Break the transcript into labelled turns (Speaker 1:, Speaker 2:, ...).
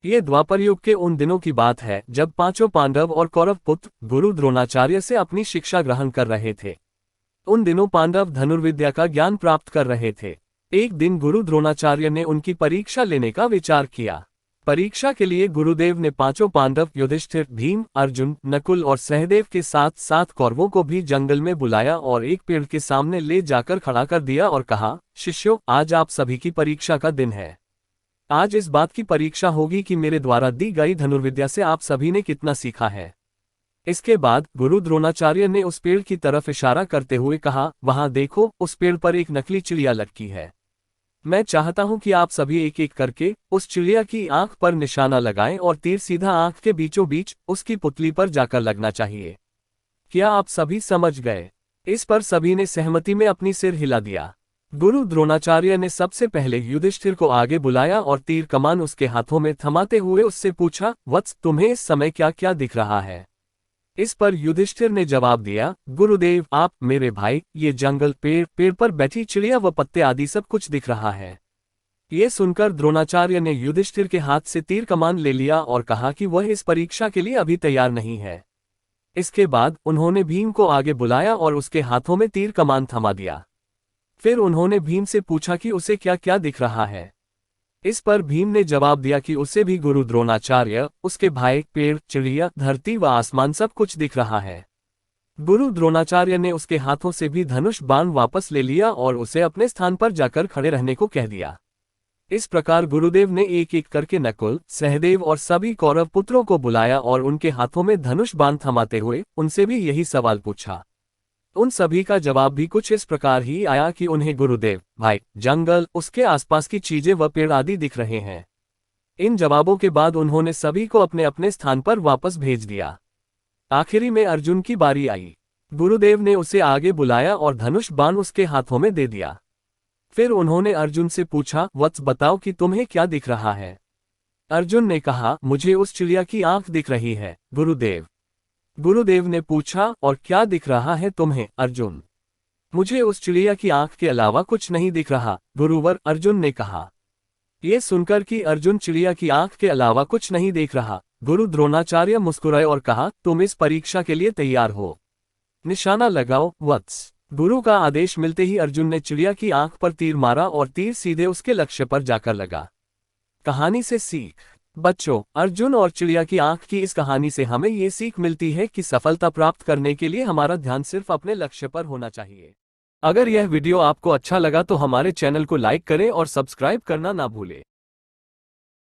Speaker 1: ये द्वापर युग के उन दिनों की बात है जब पांचों पांडव और कौरव पुत्र गुरु द्रोणाचार्य से अपनी शिक्षा ग्रहण कर रहे थे। उन दिनों पांडव धनुर्विद्या का ज्ञान प्राप्त कर रहे थे। एक दिन गुरु द्रोणाचार्य ने उनकी परीक्षा लेने का विचार किया। परीक्षा के लिए गुरुदेव ने पांचों पांडव युधिष्ठिर, भीम, अर्जुन, नकुल और सहदेव के साथ साथ कौरवों को भी जंगल में बुलाया और एक पेड़ के सामने ले जाकर खड़ा कर दिया और कहा, शिष्यों, आज आप सभी की परीक्षा का दिन है। आज इस बात की परीक्षा होगी कि मेरे द्वारा दी गई धनुर्विद्या से आप सभी ने कितना सीखा है। इसके बाद गुरु द्रोणाचार्य ने उस पेड़ की तरफ इशारा करते हुए कहा, वहां देखो, उस पेड़ पर एक नकली चिड़िया लटकी है। मैं चाहता हूं कि आप सभी एक एक करके उस चिड़िया की आंख पर निशाना लगाएं और तीर सीधा आंख के बीचों बीच उसकी पुतली पर जाकर लगना चाहिए। क्या आप सभी समझ गए? इस पर सभी ने सहमति में अपनी सिर हिला दिया। गुरु द्रोणाचार्य ने सबसे पहले युधिष्ठिर को आगे बुलाया और तीर कमान उसके हाथों में थमाते हुए उससे पूछा, वत्स, तुम्हें इस समय क्या क्या दिख रहा है? इस पर युधिष्ठिर ने जवाब दिया, गुरुदेव, आप, मेरे भाई, ये जंगल, पेड़ पर बैठी चिड़िया व पत्ते आदि सब कुछ दिख रहा है। ये सुनकर द्रोणाचार्य ने युधिष्ठिर के हाथ से तीर कमान ले लिया और कहा कि वह इस परीक्षा के लिए अभी तैयार नहीं है। इसके बाद उन्होंने भीम को आगे बुलाया और उसके हाथों में तीर कमान थमा दिया। फिर उन्होंने भीम से पूछा कि उसे क्या क्या दिख रहा है। इस पर भीम ने जवाब दिया कि उसे भी गुरु द्रोणाचार्य, उसके भाई, पेड़, चिड़िया, धरती व आसमान सब कुछ दिख रहा है। गुरु द्रोणाचार्य ने उसके हाथों से भी धनुष बाण वापस ले लिया और उसे अपने स्थान पर जाकर खड़े रहने को कह दिया। इस प्रकार गुरुदेव ने एक एक करके नकुल, सहदेव और सभी कौरव पुत्रों को बुलाया और उनके हाथों में धनुष बाण थमाते हुए उनसे भी यही सवाल पूछा। उन सभी का जवाब भी कुछ इस प्रकार ही आया कि उन्हें गुरुदेव, भाई, जंगल, उसके आसपास की चीजें व पेड़ आदि दिख रहे हैं। इन जवाबों के बाद उन्होंने सभी को अपने अपने स्थान पर वापस भेज दिया। आखिरी में अर्जुन की बारी आई। गुरुदेव ने उसे आगे बुलाया और धनुष बाण उसके हाथों में दे दिया। फिर उन्होंने अर्जुन से पूछा, वत्स, बताओ कि तुम्हें क्या दिख रहा है? अर्जुन ने कहा, मुझे उस चिड़िया की आंख दिख रही है, गुरुदेव। गुरुदेव ने पूछा, और क्या दिख रहा है तुम्हें, अर्जुन? मुझे उस चिड़िया की आंख के अलावा कुछ नहीं दिख रहा, गुरुवर, अर्जुन ने कहा। ये सुनकर कि अर्जुन चिड़िया की आंख के अलावा कुछ नहीं देख रहा, गुरु द्रोणाचार्य मुस्कुराए और कहा, तुम इस परीक्षा के लिए तैयार हो। निशाना लगाओ, वत्स। गुरु का आदेश मिलते ही अर्जुन ने चिड़िया की आंख पर तीर मारा और तीर सीधे उसके लक्ष्य पर जाकर लगा। कहानी से सीख। बच्चों, अर्जुन और चिड़िया की आंख की इस कहानी से हमें ये सीख मिलती है कि सफलता प्राप्त करने के लिए हमारा ध्यान सिर्फ अपने लक्ष्य पर होना चाहिए। अगर यह वीडियो आपको अच्छा लगा तो हमारे चैनल को लाइक करें और सब्सक्राइब करना ना भूलें।